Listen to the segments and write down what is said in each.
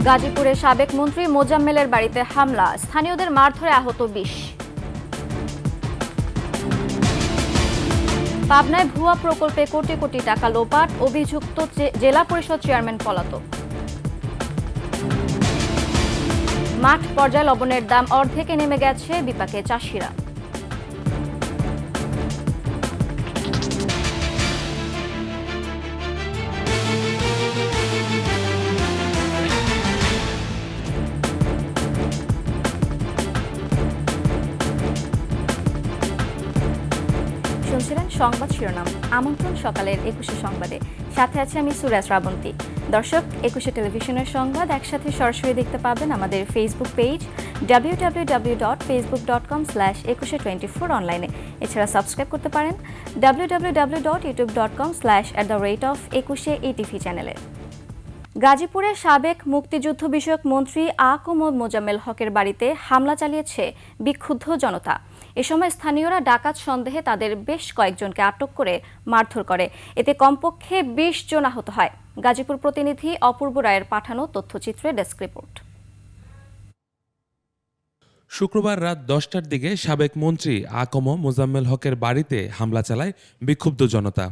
গাজীপুরে সাবেক মন্ত্রী মোজাম্মেলের বাড়িতে হামলা, স্থানীয়দের মারধরে আহত 20। পাবনায় ভুয়া প্রকল্পে কোটি কোটি টাকা লোপাট, অভিযুক্ত জেলা পরিষদ চেয়ারম্যান পলাতক। মাঠ পর্যায়ে লবণের দাম অর্ধেকে নেমে গেছে, বিপাকে চাষিরা। শুনছিলেন সংবাদ শিরোনাম। আমন্ত্রণ সকালের 21 সংবাদে, সাথে আছে আমি সুরা শ্রাবন্তী। দর্শক, 21 টেলিভিশনের সংবাদ একসাথে সরাসরি দেখতে পাবেন আমাদের ফেসবুক পেজ www.facebook.com/2124 অনলাইনে। এছাড়া সাবস্ক্রাইব করতে পারেন www.youtube.com/@the-21 চ্যানেলে। গাজীপুরে সাবেক মুক্তিযুদ্ধ বিষয়ক মন্ত্রী মোজাম্মেল হকের বাড়িতে হামলা চালিয়েছে বিক্ষুব্ধ জনতা। এ সময় স্থানীয়রা ডাকাত সন্দেহে তাদের বেশ কয়েকজনকে আটক করে মারধর করে। এতে কমপক্ষে 20 জন আহত হয়। গাজীপুর প্রতিনিধি অপূর্ব রায়ের পাঠানো তথ্যচিত্রে ডেস্ক রিপোর্ট। শুক্রবার রাত 10টার দিকে সাবেক মন্ত্রী মোজাম্মেল হকের বাড়িতে হামলা চালায় বিক্ষুব্ধ জনতা।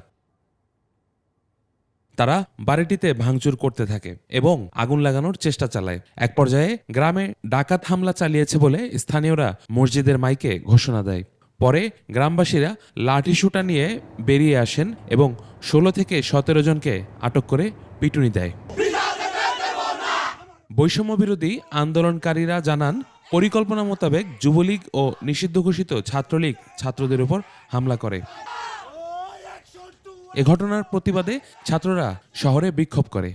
তারা বাড়িটিতে ভাঙচুর করতে থাকে এবং আগুন লাগানোর চেষ্টা চালায়। এক পর্যায়ে গ্রামে ডাকাত হামলা চালিয়েছে বলে স্থানীয়রা মসজিদের মাইকে ঘোষণা দেয়। পরে গ্রামবাসীরা লাঠিসোঁটা নিয়ে বেরিয়ে আসেন এবং 16 থেকে 17 জনকে আটক করে পিটুনি দেয়। বৈষম্য বিরোধী আন্দোলনকারীরা জানান, পরিকল্পনা মোতাবেক যুবলীগ ও নিষিদ্ধ ঘোষিত ছাত্রলীগ ছাত্রদের উপর হামলা করে। এ ঘটনার প্রতিবাদে ছাত্ররা শহরে বিক্ষোভ করে।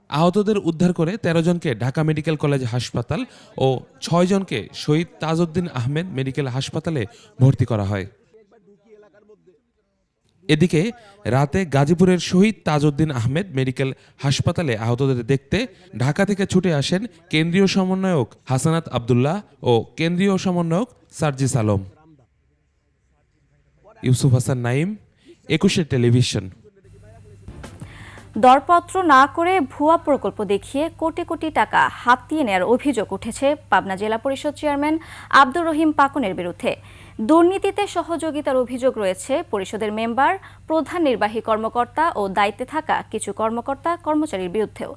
আহতদের উদ্ধার করে 13 জনকে ঢাকা মেডিকেল কলেজ হাসপাতাল ও 6 জনকে শহীদ তাজউদ্দিন আহমেদ মেডিকেল হাসপাতালে ভর্তি করা হয়। এদিকে রাতে গাজীপুরের শহীদ তাজউদ্দিন আহমেদ মেডিকেল হাসপাতালে আহতদের দেখতে ঢাকা থেকে ছুটে আসেন কেন্দ্রীয় সমন্বয়ক হাসানাত আবদুল্লাহ ও কেন্দ্রীয় সমন্বয়ক সার্জিস আলম। ইউসুফ হাসান নাইম, 21 টেলিভিশন। দরপত্র না করে ভুয়া প্রকল্প দেখিয়ে কোটি কোটি টাকা হাতিয়ে নেওয়ার অভিযোগ উঠেছে পাবনা জেলা পরিষদ চেয়ারম্যান আব্দুর রহিম পাকনের বিরুদ্ধে। দুর্নীতিতে সহযোগিতার অভিযোগ রয়েছে পরিষদের মেম্বার, প্রধান নির্বাহী কর্মকর্তা ও দায়িত্বে থাকা কিছু কর্মকর্তা কর্মচারীর বিরুদ্ধেও।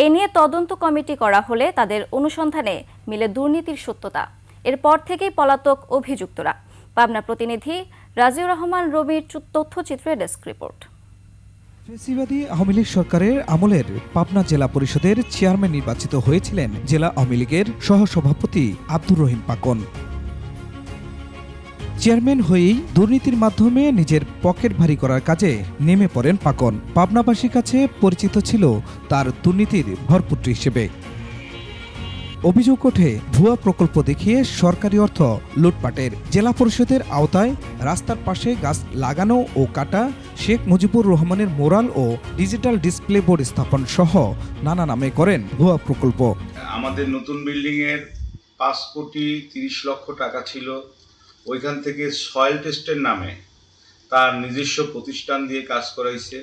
এ নিয়ে তদন্ত কমিটি করা হলে তাদের অনুসন্ধানে মিলে দুর্নীতির সত্যতা। এরপর থেকেই পলাতক অভিযুক্তরা। পাবনা প্রতিনিধি রাজিউর রহমান রবির তথ্যচিত্রে ডেস্ক রিপোর্ট। ফ্যাসিবাদী আওয়ামী লীগ সরকারের আমলের পাবনা জেলা পরিষদের চেয়ারম্যান নির্বাচিত হয়েছিলেন জেলা আওয়ামী লীগের সহসভাপতি আব্দুর রহিম পাকন। চেয়ারম্যান হয়েই দুর্নীতির মাধ্যমে নিজের পকেট ভারী করার কাজে নেমে পড়েন পাকন। পাবনাবাসীর কাছে পরিচিত ছিল তার দুর্নীতির ভরপুত্র হিসেবে। অভিযোগ ওঠে ভুয়া প্রকল্প দেখিয়ে সরকারি অর্থ লুটপাটের। জেলা পরিষদের আওতায় রাস্তার পাশে গাছ লাগানো ও কাটা, শেখ মুজিবুর রহমানের মোরাল ও ডিজিটাল ডিসপ্লে বোর্ড স্থাপন সহ নানা নামে করেন ভুয়া প্রকল্প। আমাদের নতুন বিল্ডিং এর 5 কোটি 30 লক্ষ টাকা ছিল। ওইখান থেকে সয়েল টেস্টের নামে তার নিজস্ব প্রতিষ্ঠান দিয়ে কাজ করাইছে।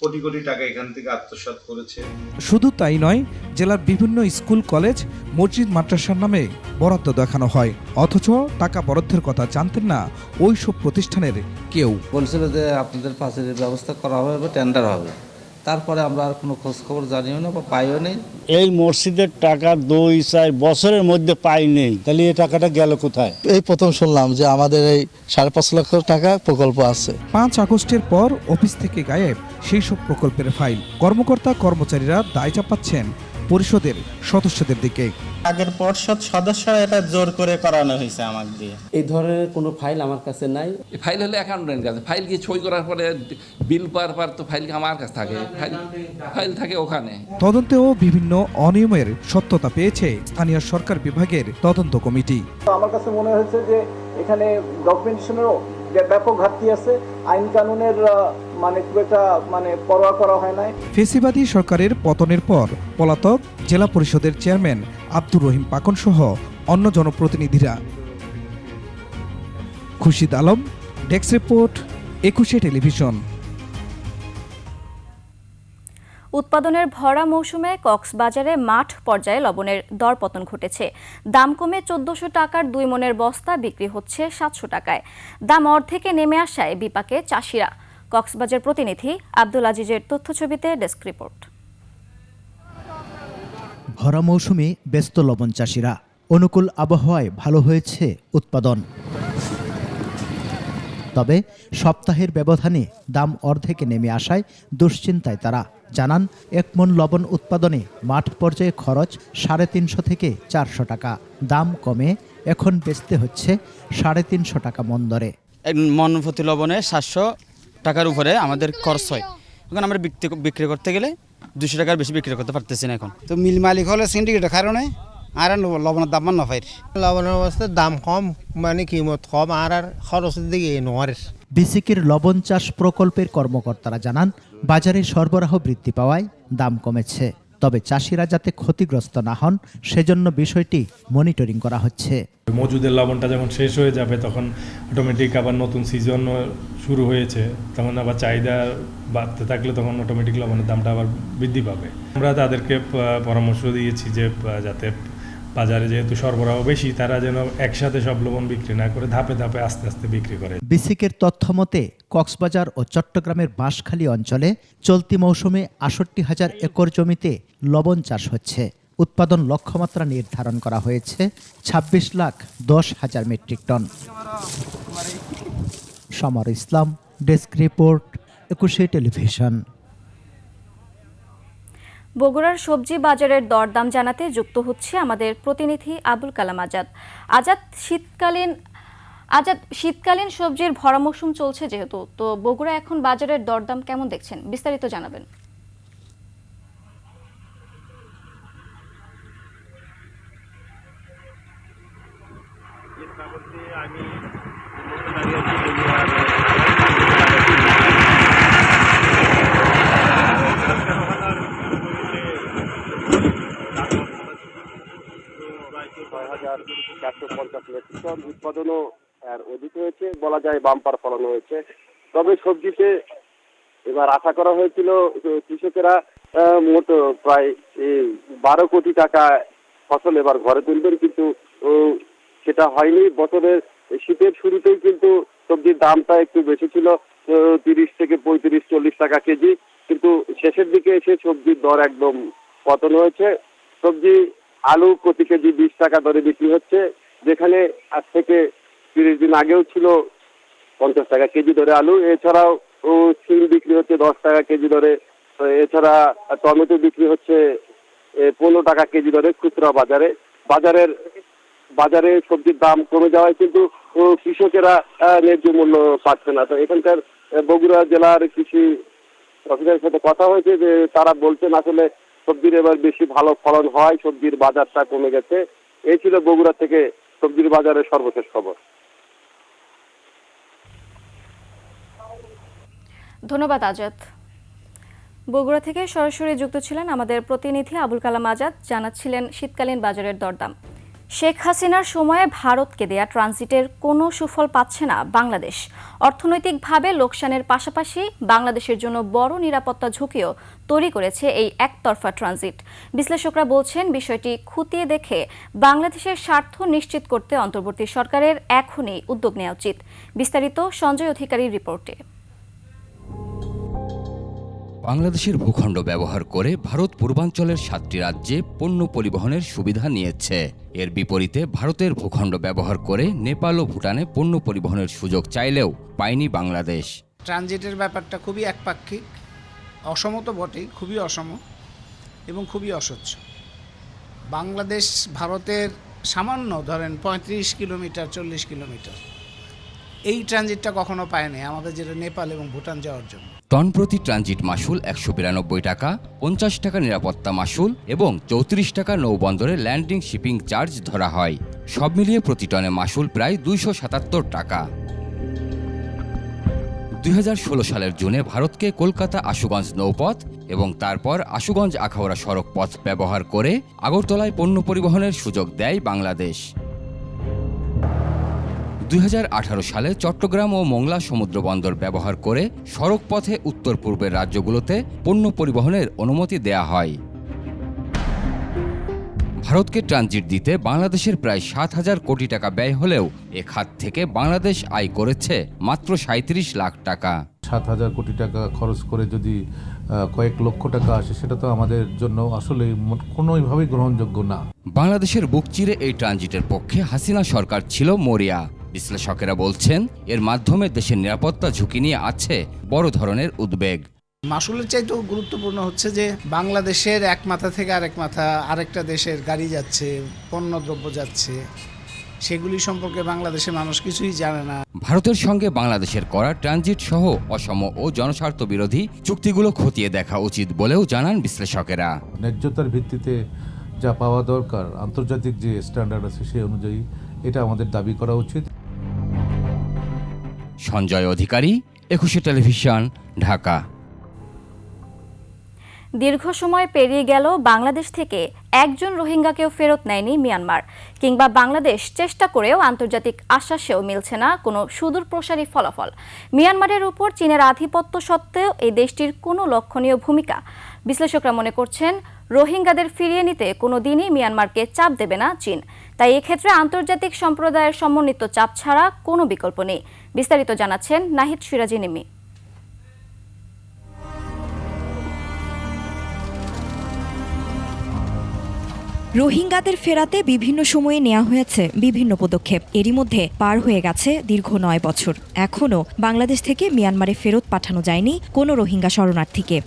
কোটি কোটি টাকা এখান থেকে আত্মসাৎ করেছে। শুধু তাই নয়, জেলার বিভিন্ন স্কুল, কলেজ, মসজিদ, মাদ্রাসার নামে বরাদ্দ দেখানো হয়, অথচ টাকা বরাদ্দের কথা জানতেন না ওই সব প্রতিষ্ঠানের কেউ। বলছিল যে আপনাদের পাশের ব্যবস্থা করা হবে বা টেন্ডার হবে। তারপরে আমরা আর কোনো খোঁজ খবর জানিও না বা পাইও নেই। এই মসজিদের টাকা 2-4 বছরের মধ্যে পাই নেই, তাহলে এই টাকাটা গেল কোথায়? এই প্রথম শুনলাম যে আমাদের এই 5.5 লক্ষ টাকা প্রকল্প আছে। 5 আগস্টের পর অফিস থেকে গায়েব সেই সব প্রকল্পের ফাইল। কর্মকর্তা কর্মচারীরা দায় চাপাচ্ছেন পরিষদের সদস্যদের দিকে। আগের পর্ষদ সদস্যরা এটা জোর করে করানো হয়েছে আমাকে দিয়ে। এই ধরনের কোনো ফাইল আমার কাছে নাই। ফাইল হলে অ্যাকাউন্টেন্টের কাছে, ফাইল কি সই করার পরে বিল পাওয়ার পর তো ফাইল আমার কাছে থাকে, ফাইল থাকে ওখানে। তদন্তেও বিভিন্ন অনিয়মের সত্যতা পেয়েছে স্থানীয় সরকার বিভাগের তদন্ত কমিটি। আমার কাছে মনে হয়েছে যে এখানে ডকুমেন্টেশনেরও ব্যাপক ঘাটতি আছে, আইন কানুনের খুব একটা পরোয়া করা হয় নাই। ফ্যাসিবাদী সরকারের পতনের পর পলাতক জেলা পরিষদের চেয়ারম্যান আব্দুর রহিম পাকন সহ অন্য জনপ্রতিনিধিরা। Khurshid Alam, desk report, 21 television. উৎপাদনের ভরা মৌসুমে কক্সবাজারে মাঠ পর্যায়ে লবণের দরপতন ঘটেছে। দাম কমে ১৪০০ টাকার ২ মনের বস্তা বিক্রি হচ্ছে ৭০০ টাকায়। দাম অর্ধেকে নেমে আসায় বিপাকে চাষিরা। কক্সবাজার প্রতিনিধি আব্দুল আজিজের তথ্যছবিতে ডেস্ক রিপোর্ট। ভরা মৌসুমে ব্যস্ত লবণ চাষিরা। অনুকূল আবহাওয়ায় ভালো হয়েছে উৎপাদন, তবে সপ্তাহের ব্যবধানে দাম অর্ধেকে নেমে আসায় দুশ্চিন্তায় তারা। জানান, ১ মন লবণ উৎপাদনে মাঠ পর্যায়ে খরচ ৩৫০ থেকে ৪০০ টাকা। দাম কমে এখন বেচতে হচ্ছে ৩৫০ টাকা মন দরে। মন প্রতি লবণে ৭০০ টাকার উপরে আমাদের খরচ হয়। এখন আমরা বিক্রি করতে গেলে ২০০ টাকার বেশি বিক্রি করতে পারতেছি না। এখন তো মিল মালিক হলে সিন্ডিকেটের কারণে আর লবণের দাম না পাই। লবণের অবস্থায় দাম কম, মানে কিমত কম, আর খরচের দিকে নোয়ারের। বিসিকের লবণ চাষ প্রকল্পের কর্মকর্তারা জানান, বাজারে সরবরাহ বৃদ্ধি পাওয়ায় দাম কমেছে। তবে চাষিরা যাতে ক্ষতিগ্রস্ত না হন সেজন্য বিষয়টি মনিটরিং করা হচ্ছে। মজুদের লবণটা যখন শেষ হয়ে যাবে তখন অটোমেটিক আবার নতুন সিজন শুরু হয়েছে, তখন আবার চাহিদা বাড়তে থাকলে তখন অটোমেটিক লবণের দামটা আবার বৃদ্ধি পাবে। আমরা তাদেরকে পরামর্শ দিয়েছি যে যাতে বাজারে যেহেতু সরবরাহ বেশি, তারা যেন একসাথে সব লবণ বিক্রি না করে ধাপে ধাপে আস্তে আস্তে বিক্রি করে। বিসিকের তথ্য মতে কক্সবাজার ও চট্টগ্রামের বাঁশখালী অঞ্চলে চলতি মৌসুমে ৬৮,০০০ একর জমিতে লবণ চাষ হচ্ছে। উৎপাদন লক্ষ্যমাত্রা নির্ধারণ করা হয়েছে ২৬,১০,০০০ মেট্রিক টন। সমর ইসলাম, ডেস্ক রিপোর্ট, ২১ টেলিভিশন। বগুড়ার সবজি বাজারের দরদাম জানাতে যুক্ত হচ্ছে আমাদের প্রতিনিধি আবুল কালাম আজাদ। শীতকালীন সবজির ভরা মৌসুম চলছে যেহেতু, তো বগুড়া এখন বাজারের দরদাম কেমন দেখছেন, বিস্তারিত জানাবেন। উৎপাদনও আর অধিক হয়েছে, বলা যায় বাম্পার ফলন হয়েছে। তবে সবজিতে এবার আশা করা হয়েছিল কৃষকেরা মোট প্রায় ১২ কোটি টাকা ফসল এবার ঘরে তুলবেন, কিন্তু সেটা হয়নি। বছরের শীতের শুরুতেই কিন্তু সবজির দামটা একটু বেশি ছিল, ৩০ থেকে ৩৫-৪০ টাকা কেজি, কিন্তু শেষের দিকে এসে সবজির দর একদম পতন হয়েছে। সবজি আলু প্রতি কেজি ২০ টাকা দরে বিক্রি হচ্ছে, যেখানে আজ থেকে ৩০ দিন আগেও ছিল ৫০ টাকা কেজি দরে আলু। এছাড়াও সিম বিক্রি হচ্ছে ১০ টাকা কেজি দরে। এছাড়া টমেটো বিক্রি হচ্ছে ১৫ টাকা কেজি দরে খুচরা বাজারে। বাজারে সবজির দাম কমে যাওয়ায় কিন্তু কৃষকেরা ন্যায্য মূল্য পাচ্ছে না। তো এখানকার বগুড়া জেলার কৃষি অফিসারের সাথে কথা হয়েছে, যে তারা বলছেন আসলে সবজির এবার বেশি ভালো ফলন হয়, সবজির বাজারটা কমে গেছে। এই ছিল বগুড়া থেকে সবজির বাজারের সর্বশেষ খবর। ধন্যবাদ আজাদ। বগুড়া থেকে সরাসরি যুক্ত ছিলেন আমাদের প্রতিনিধি আবুল কালাম আজাদ, জানাচ্ছিলেন শীতকালীন বাজারের দরদাম। শেখ হাসিনার সময়ে ভারতকে দেয়া ট্রানজিটের কোনো সুফল পাচ্ছে না বাংলাদেশ। অর্থনৈতিকভাবে লোকসানের পাশাপাশি বাংলাদেশের জন্য বড় নিরাপত্তা ঝুঁকিও তৈরি করেছে এই একতরফা ট্রানজিট। বিশ্লেষকরা বলছেন, বিষয়টি খতিয়ে দেখে বাংলাদেশের স্বার্থ নিশ্চিত করতে অন্তর্বর্তী সরকারের এখনই উদ্যোগ নেওয়া উচিত। বিস্তারিত সঞ্জয় অধিকারীর রিপোর্টে। বাংলাদেশের ভূখণ্ড ব্যবহার করে ভারত পূর্বাঞ্চলের ৭টি রাজ্যে পণ্য পরিবহনের সুবিধা নিয়েছে। এর বিপরীতে ভারতের ভূখণ্ড ব্যবহার করে নেপাল ও ভুটানে পণ্য পরিবহনের সুযোগ চাইলেও পায়নি বাংলাদেশ। ট্রানজিটের ব্যাপারটা খুবই একপাক্ষিক, অসম তো বটেই, খুবই অসম এবং খুবই অস্বচ্ছ। বাংলাদেশ ভারতের সামান্য ধরেন ৩৫ কিলোমিটার ৪০ কিলোমিটার, এই ট্রানজিটটা কখনো পায়নি আমাদের, যেটা নেপাল এবং ভুটান যাওয়ার জন্য। টন প্রতি ট্রানজিট মাশুল ১৯২ টাকা, ৫০ টাকা নিরাপত্তা মাশুল এবং ৩৪ টাকা নৌবন্দরে ল্যান্ডিং শিপিং চার্জ ধরা হয়। সব মিলিয়ে প্রতি টনে মাশুল প্রায় ২৭৭ টাকা। ২০১৬ সালের জুনে ভারতকে কলকাতা আশুগঞ্জ নৌপথ এবং তারপর আশুগঞ্জ আখাউড়া সড়ক পথ ব্যবহার করে আগরতলায় পণ্য পরিবহনের সুযোগ দেয় বাংলাদেশ। 2018 সালে চট্টগ্রাম ও মোংলা সমুদ্র বন্দর ব্যবহার করে সড়ক পথে উত্তর পূর্বের রাজ্যগুলোতে পণ্য পরিবহনের অনুমতি দেয়া হয়। ভারতকে ট্রানজিট দিতে বাংলাদেশের প্রায় 7,000 কোটি টাকা ব্যয় হলেও এ খাত থেকে বাংলাদেশ আয় করেছে মাত্র 37 লাখ টাকা। 7,000 কোটি টাকা খরচ করে যদি কয়েক লক্ষ টাকা আসে, সেটা তো আমাদের জন্য আসলে কোনোভাবেই গ্রহণযোগ্য না। বাংলাদেশের বুক চিরে এই ট্রানজিটের পক্ষে হাসিনা সরকার ছিল মরিয়া। বিশ্লেষকেরা বলছেন এর মাধ্যমে দেশের নিরাপত্তা ঝুঁকি নিয়ে আছে বড় ধরনের উদ্বেগ। মাসুলের চাইতেও গুরুত্বপূর্ণ হচ্ছে যে বাংলাদেশের এক মাথা থেকে আরেক মাথা আরেকটা দেশের গাড়ি যাচ্ছে, পণ্যদ্রব্য যাচ্ছে, সেগুলি সম্পর্কে বাংলাদেশের মানুষ কিছুই জানে না। ভারতের সঙ্গে বাংলাদেশের করা ট্রানজিট সহ অসম ও জনস্বার্থ বিরোধী চুক্তিগুলো খতিয়ে দেখা উচিত বলেও জানান বিশ্লেষকেরা। ন্যায্যতার ভিত্তিতে যা পাওয়া দরকার, আন্তর্জাতিক যে স্ট্যান্ডার্ড আছে সেই অনুযায়ী এটা আমাদের দাবি করা উচিত। সঞ্জয় অধিকারী, একুশে টেলিভিশন, ঢাকা। দীর্ঘ সময় পেরিয়ে গেল বাংলাদেশ থেকে একজন রোহিঙ্গাকেও ফেরত নেয়নি মিয়ানমার, কিংবা বাংলাদেশ চেষ্টা করেও আন্তর্জাতিক আশ্বাসেও মিলছে না কোনো সুদূরপ্রসারী ফলাফল। মিয়ানমারের উপর চীনের আধিপত্য সত্ত্বেও এই দেশটির কোনো লক্ষণীয় ভূমিকা। বিশ্লেষকরা মনে করছেন রোহিঙ্গাদের ফিরিয়ে নিতে কোনো দিনই মিয়ানমারকে চাপ দেবে না চীন। তাই এক্ষেত্রে আন্তর্জাতিক সম্প্রদায়ের সমন্বিত চাপ ছাড়া কোনো বিকল্প নেই। বিস্তারিত জানাচ্ছেন নাহিদ সিরাজি নিমি। রোহিঙ্গাদের ফেরাতে বিভিন্ন সময়ে নেওয়া হয়েছে বিভিন্ন পদক্ষেপ। এরই মধ্যে পার হয়ে গেছে দীর্ঘ 9 বছর। এখনও বাংলাদেশ থেকে মিয়ানমারে ফেরত পাঠানো যায়নি কোনো রোহিঙ্গা শরণার্থীকে।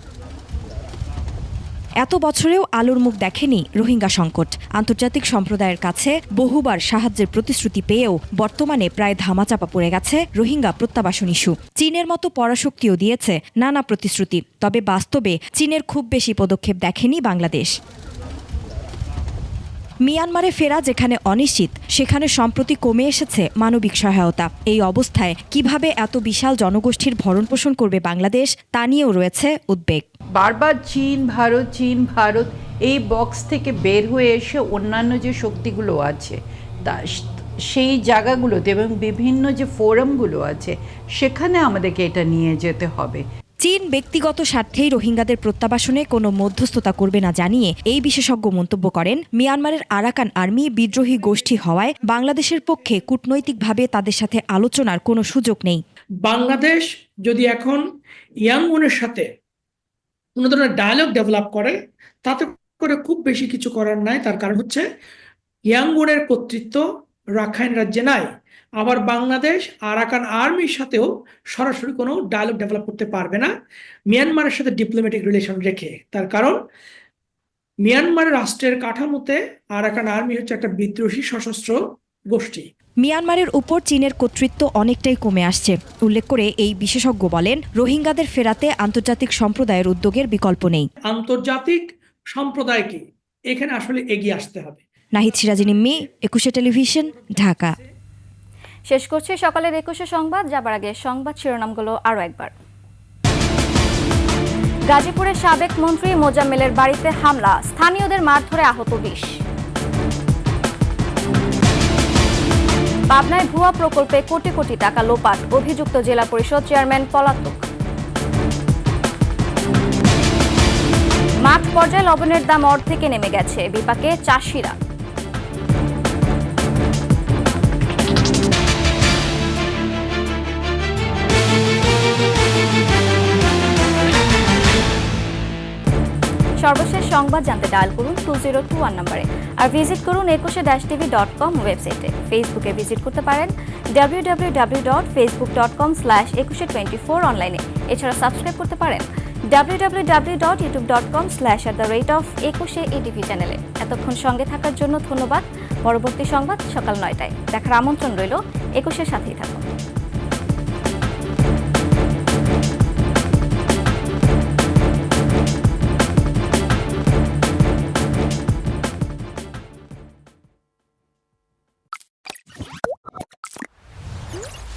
এত বছরেও আলোর মুখ দেখেনি রোহিঙ্গা সংকট। আন্তর্জাতিক সম্প্রদায়ের কাছে বহুবার সাহায্যের প্রতিশ্রুতি পেয়েও বর্তমানে প্রায় ধামাচাপা পড়ে গেছে রোহিঙ্গা প্রত্যাবাসন ইস্যু। চীনের মতো পরাশক্তিও দিয়েছে নানা প্রতিশ্রুতি, তবে বাস্তবে চীনের খুব বেশি পদক্ষেপ দেখেনি বাংলাদেশ। মিয়ানমারে ফেরা যেখানে অনিশ্চিত, সেখানে সম্প্রতি কমে এসেছে মানবিক সহায়তা। এই অবস্থায় কিভাবে এত বিশাল জনগোষ্ঠীর ভরণপোষণ করবে বাংলাদেশ, তা নিয়েও রয়েছে উদ্বেগ। বারবার চীন ভারত এই বক্স থেকে বের হয়ে এসে অন্যান্য যে শক্তিগুলো আছে সেই জায়গাগুলোতে এবং বিভিন্ন যে ফোরামগুলো আছে সেখানে আমাদেরকে এটা নিয়ে যেতে হবে। চীন ব্যক্তিগত স্বার্থেই রোহিঙ্গাদের প্রত্যাবাসনে কোনো মধ্যস্থতা করবে না জানিয়ে এই বিশেষজ্ঞ মন্তব্য করেন, মিয়ানমারের আরাকান আর্মি বিদ্রোহী গোষ্ঠী হওয়ায় বাংলাদেশের পক্ষে কূটনৈতিকভাবে তাদের সাথে আলোচনার কোনো সুযোগ নেই। বাংলাদেশ যদি এখন ইয়াঙ্গুনের সাথে কোনো ধরনের ডায়ালগ ডেভেলপ করে, তাতে করে খুব বেশি কিছু করার নাই। তার কারণ হচ্ছে ইয়াঙ্গুনের কর্তৃত্ব রাখাইন রাজ্যে নাই। আবার বাংলাদেশ আরাকান আর্মির সাথেও সরাসরি কোনো ডায়ালগ ডেভেলপ করতে পারবে না মিয়ানমারের সাথে ডিপ্লোম্যাটিক রিলেশন রেখে। তার কারণ মিয়ানমার রাষ্ট্রের কাঠামোতে আরাকান আর্মি হচ্ছে একটা বিদ্রোহী সশস্ত্র গোষ্ঠী। মিয়ানমারের উপর চীনের কর্তৃত্ব অনেকটাই কমে আসছে। উল্লেখ করে এই বিশেষজ্ঞ বলেন, রোহিঙ্গাদের ফেরাতে আন্তর্জাতিক সম্প্রদায়ের উদ্যোগের বিকল্প নেই। আন্তর্জাতিক সম্প্রদায়কে এখানে আসলে এগিয়ে আসতে হবে। নাহিদ সিরাজি নিম্মি, একুশে টেলিভিশন, ঢাকা। শেষ করছে সকালের 21 সংবাদ। যাবার আগে সংবাদ শিরোনামগুলো আরও একবার। গাজীপুরের সাবেক মন্ত্রী মোজাম্মেলের বাড়িতে হামলা, স্থানীয়দের মারধরে আহত 20। পাবনায় ভুয়া প্রকল্পে কোটি কোটি টাকা লোপাট, অভিযুক্ত জেলা পরিষদ চেয়ারম্যান পলাতক। মাঠ পর্যায়ে লবণের দাম অর্ধেকে নেমে গেছে, বিপাকে চাষিরা। সর্বশেষ সংবাদ জানতে ডায়াল করুন 2021 নম্বরে, আর ভিজিট করুন ekushe-tv.com ওয়েবসাইটে। ফেসবুকে ভিজিট করতে পারেন www.facebook.com/ekushe24 অনলাইনে। এছাড়া সাবস্ক্রাইব করতে পারেন www.youtube.com/@ekushe চ্যানেলে। এতক্ষণ সঙ্গে থাকার জন্য ধন্যবাদ। পরবর্তী সংবাদ সকাল 9টায় দেখার আমন্ত্রণ রইল। একুশের সাথেই থাকুন।